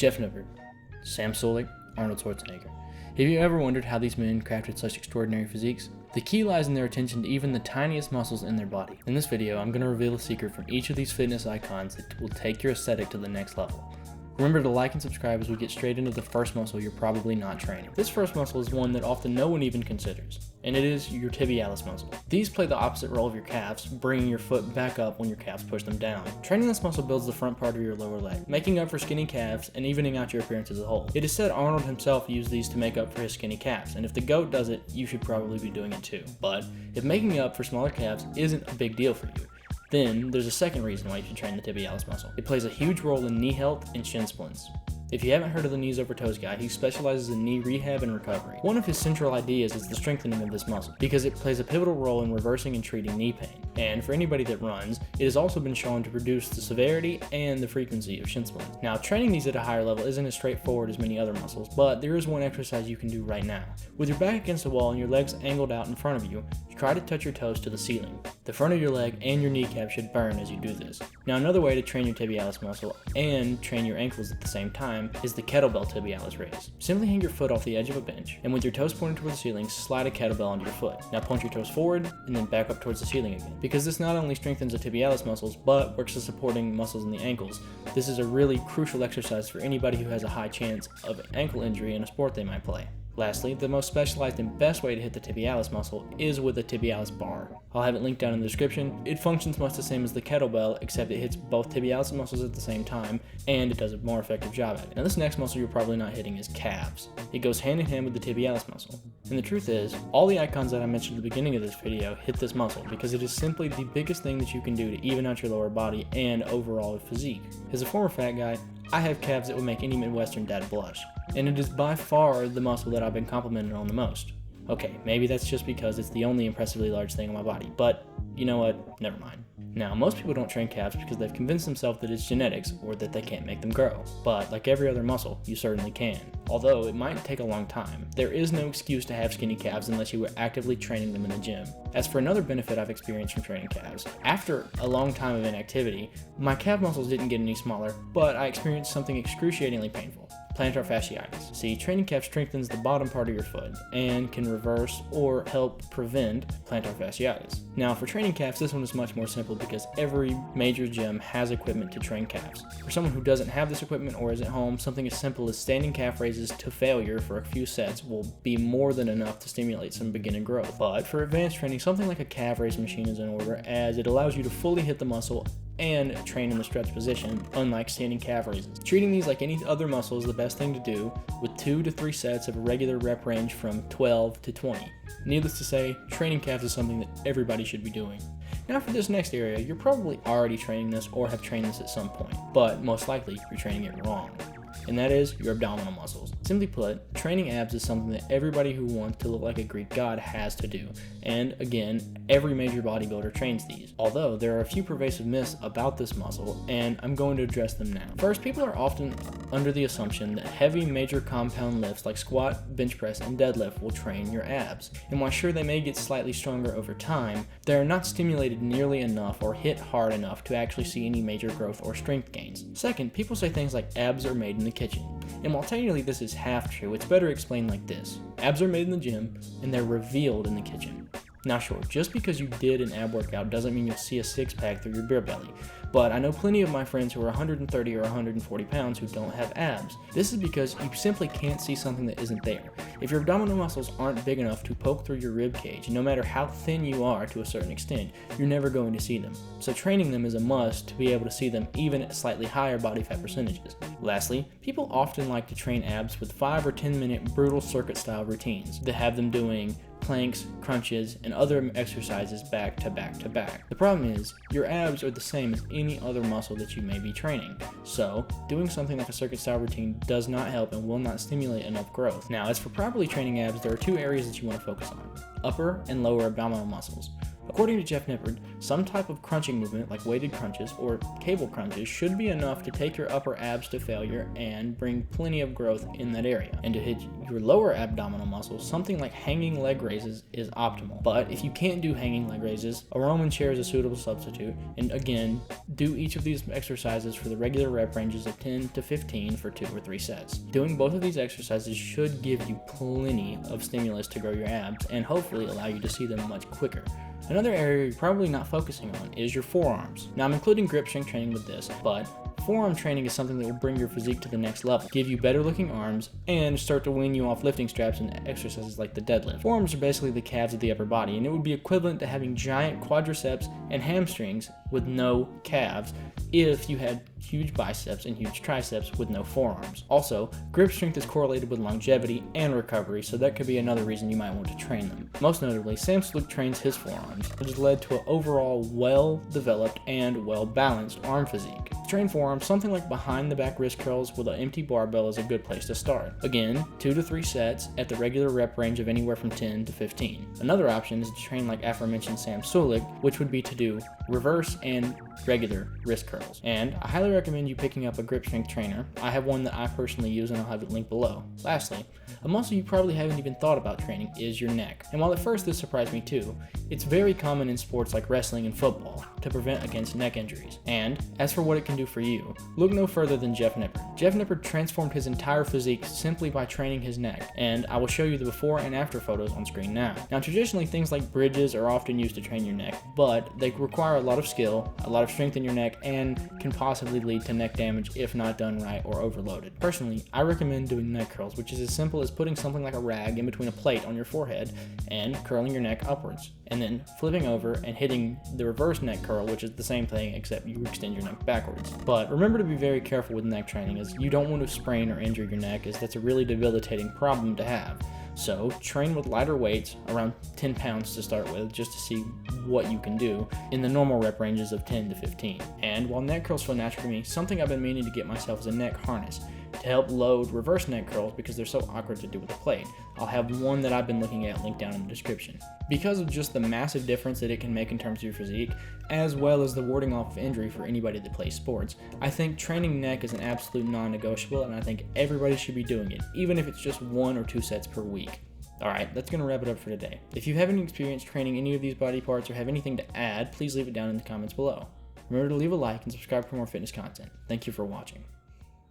Jeff Nippert, Sam Sulek, Arnold Schwarzenegger. Have you ever wondered how these men crafted such extraordinary physiques? The key lies in their attention to even the tiniest muscles in their body. In this video, I'm going to reveal a secret from each of these fitness icons that will take your aesthetic to the next level. Remember to like and subscribe as we get straight into the first muscle you're probably not training. This first muscle is one that often no one even considers, and it is your tibialis muscle. These play the opposite role of your calves, bringing your foot back up when your calves push them down. Training this muscle builds the front part of your lower leg, making up for skinny calves and evening out your appearance as a whole. It is said Arnold himself used these to make up for his skinny calves, and if the GOAT does it, you should probably be doing it too. But if making up for smaller calves isn't a big deal for you, then there's a second reason why you should train the tibialis muscle. It plays a huge role in knee health and shin splints. If you haven't heard of the knees over toes guy, he specializes in knee rehab and recovery. One of his central ideas is the strengthening of this muscle, because it plays a pivotal role in reversing and treating knee pain. And for anybody that runs, it has also been shown to reduce the severity and the frequency of shin splints. Now, training these at a higher level isn't as straightforward as many other muscles, but there is one exercise you can do right now. With your back against the wall and your legs angled out in front of you, try to touch your toes to the ceiling. The front of your leg and your kneecap should burn as you do this. Now, another way to train your tibialis muscle and train your ankles at the same time is the kettlebell tibialis raise. Simply hang your foot off the edge of a bench, and with your toes pointed toward the ceiling, slide a kettlebell onto your foot. Now point your toes forward, and then back up towards the ceiling again. Because this not only strengthens the tibialis muscles, but works as supporting muscles in the ankles, this is a really crucial exercise for anybody who has a high chance of ankle injury in a sport they might play. Lastly, the most specialized and best way to hit the tibialis muscle is with a tibialis bar. I'll have it linked down in the description. It functions much the same as the kettlebell, except it hits both tibialis muscles at the same time, and it does a more effective job at it. Now, this next muscle you're probably not hitting is calves. It goes hand in hand with the tibialis muscle. And the truth is, all the icons that I mentioned at the beginning of this video hit this muscle because it is simply the biggest thing that you can do to even out your lower body and overall physique. As a former fat guy, I have calves that would make any Midwestern dad blush, and it is by far the muscle that I've been complimented on the most. Okay, maybe that's just because it's the only impressively large thing on my body, but you know what, never mind. Now, most people don't train calves because they've convinced themselves that it's genetics or that they can't make them grow. But like every other muscle, you certainly can. Although it might take a long time. There is no excuse to have skinny calves unless you were actively training them in the gym. As for another benefit I've experienced from training calves, after a long time of inactivity, my calf muscles didn't get any smaller, but I experienced something excruciatingly painful. Plantar fasciitis. See, training calves strengthens the bottom part of your foot and can reverse or help prevent plantar fasciitis. Now, for training calves, this one is much more simple because every major gym has equipment to train calves. For someone who doesn't have this equipment or is at home, something as simple as standing calf raises to failure for a few sets will be more than enough to stimulate some beginning growth. But for advanced training, something like a calf raise machine is in order, as it allows you to fully hit the muscle and train in the stretch position, unlike standing calf raises. Treating these like any other muscle is the best thing to do, with 2 to 3 sets of a regular rep range from 12 to 20. Needless to say, training calves is something that everybody should be doing. Now for this next area, you're probably already training this or have trained this at some point, but most likely you're training it wrong. And that is your abdominal muscles. Simply put, training abs is something that everybody who wants to look like a Greek god has to do. And again, every major bodybuilder trains these. Although there are a few pervasive myths about this muscle, and I'm going to address them now. First, people are often under the assumption that heavy major compound lifts like squat, bench press, and deadlift will train your abs. And while sure they may get slightly stronger over time, they are not stimulated nearly enough or hit hard enough to actually see any major growth or strength gains. Second, people say things like abs are made in the kitchen. And while technically this is half true, it's better explained like this. Abs are made in the gym, and they're revealed in the kitchen. Now sure, just because you did an ab workout doesn't mean you'll see a six-pack through your beer belly, but I know plenty of my friends who are 130 or 140 pounds who don't have abs. This is because you simply can't see something that isn't there. If your abdominal muscles aren't big enough to poke through your rib cage, no matter how thin you are to a certain extent, you're never going to see them. So training them is a must to be able to see them even at slightly higher body fat percentages. Lastly, people often like to train abs with 5 or 10 minute brutal circuit style routines that have them doing planks, crunches, and other exercises back to back to back. The problem is, your abs are the same as any other muscle that you may be training. So, doing something like a circuit style routine does not help and will not stimulate enough growth. Now, as for properly training abs, there are 2 areas that you want to focus on: upper and lower abdominal muscles. According to Jeff Nippard, some type of crunching movement like weighted crunches or cable crunches should be enough to take your upper abs to failure and bring plenty of growth in that area. And to hit your lower abdominal muscles, something like hanging leg raises is optimal. But if you can't do hanging leg raises, a Roman chair is a suitable substitute. And again, do each of these exercises for the regular rep ranges of 10 to 15 for 2 or 3 sets. Doing both of these exercises should give you plenty of stimulus to grow your abs and hopefully allow you to see them much quicker. Another area you're probably not focusing on is your forearms. Now I'm including grip strength training with this, but forearm training is something that will bring your physique to the next level, give you better looking arms, and start to wean you off lifting straps and exercises like the deadlift. Forearms are basically the calves of the upper body, and it would be equivalent to having giant quadriceps and hamstrings with no calves if you had huge biceps and huge triceps with no forearms. Also, grip strength is correlated with longevity and recovery, so that could be another reason you might want to train them. Most notably, Sam Sulek trains his forearms, which has led to an overall well-developed and well-balanced arm physique. To train forearms, something like behind the back wrist curls with an empty barbell is a good place to start. Again, 2 to 3 sets at the regular rep range of anywhere from 10 to 15. Another option is to train like aforementioned Sam Sulek, which would be to do reverse and regular wrist curls. And I highly recommend you picking up a grip strength trainer. I have one that I personally use and I'll have it linked below. Lastly, a muscle you probably haven't even thought about training is your neck. And while at first this surprised me too, it's very common in sports like wrestling and football to prevent against neck injuries. And as for what it can do for you, look no further than Jeff Nippard. Jeff Nippard transformed his entire physique simply by training his neck, and I will show you the before and after photos on screen now. Now traditionally things like bridges are often used to train your neck, but they require a lot of skill, a lot of strength in your neck, and can possibly lead to neck damage if not done right or overloaded. Personally, I recommend doing neck curls, which is as simple as putting something like a rag in between a plate on your forehead and curling your neck upwards, and then flipping over and hitting the reverse neck curl, which is the same thing except you extend your neck backwards. But remember to be very careful with neck training, as you don't want to sprain or injure your neck, as that's a really debilitating problem to have. So train with lighter weights, around 10 pounds to start with, just to see what you can do in the normal rep ranges of 10 to 15. And while neck curls feel natural to me, something I've been meaning to get myself is a neck harness to help load reverse neck curls because they're so awkward to do with a plate. I'll have one that I've been looking at linked down in the description. Because of just the massive difference that it can make in terms of your physique, as well as the warding off of injury for anybody that plays sports, I think training neck is an absolute non-negotiable, and I think everybody should be doing it, even if it's just 1 or 2 sets per week. Alright, that's going to wrap it up for today. If you have any experience training any of these body parts or have anything to add, please leave it down in the comments below. Remember to leave a like and subscribe for more fitness content. Thank you for watching.